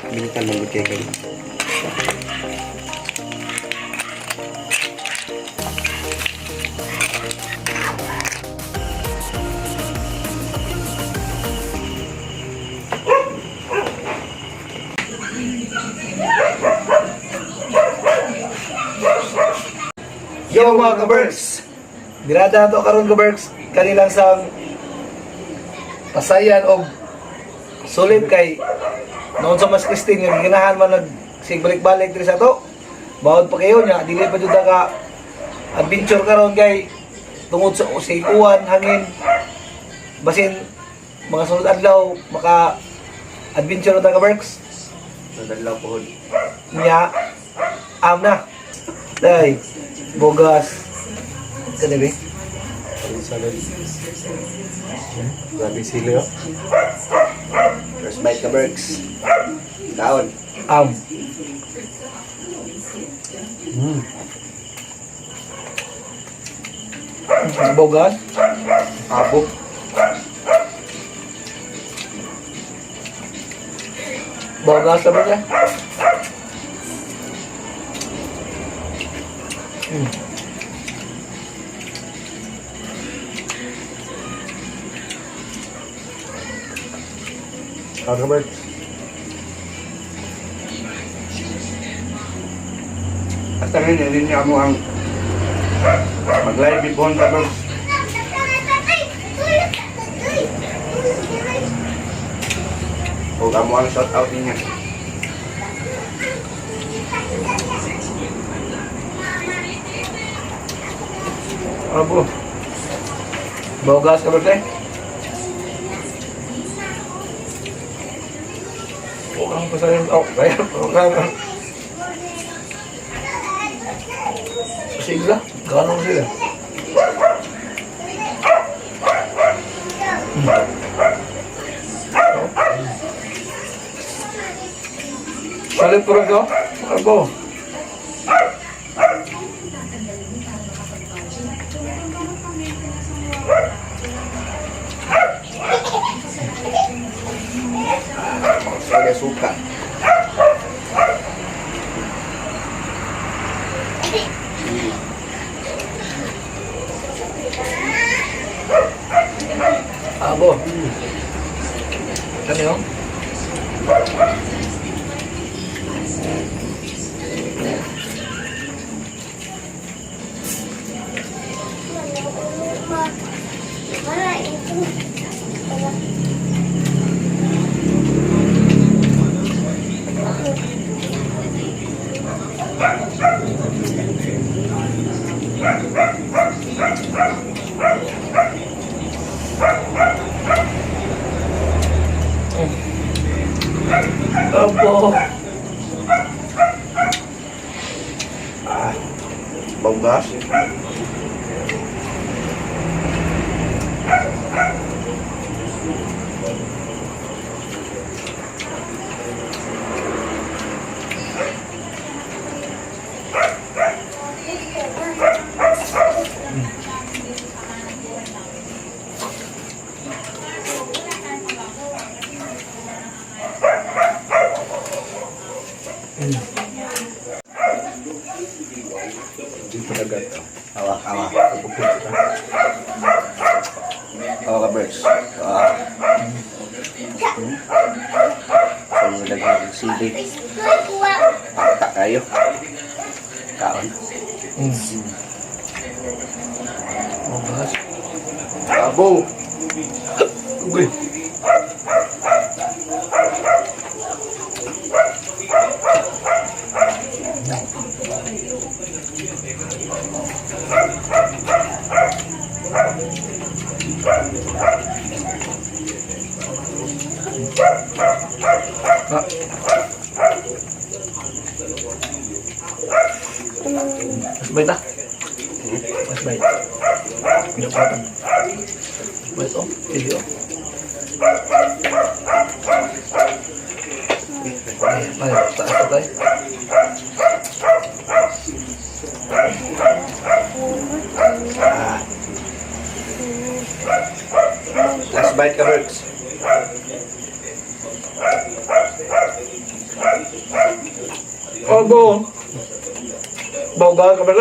Binitan manggod kayo kayo. Yo mga ka-Berks! Dirada na to karon ka-Berks. Kanilang sang pasayan o sulit kay noon sa Mas Christine yung ginahan man nagsigbalik-balik diri sa to. Bawod pa kayo niya, dili pa jud ka adventure karon kay tungod sa usikuan, hangin. Basin mga sunod adlaw maka adventure na ka-Berks. Sunod adlaw po. Nya na. Day, bogas. Kanibi. Salad. Grabe sila. First bite ka, Berks. Kaon. Bogas. Abo. Bogas apa ya? Kaon ka, Berks. At ngayon, hindi niya mo ang mag-live before ka, Berks. Huwag ka mo ang shout out niya. Abo. Bogas ka ba tayo? Orang pesan kaya orang sila, ganong sila. Salit pura ko, ako. Saya suka. Abo. Kan yun? Abo. Bogas. Dito na gato. Hawak. Hawak ka, Berks. So, lagyan ng sili. Pakta kayo. Kaon. Oh, bahas. Abo! Ugoy. Ah. Mas baik dah. Mas baik. Tidak kuatan. Baik om, jadi om. Ayo, tak selesai. Last bite ka, Berks. Oh, go. Bau gagal ka ba?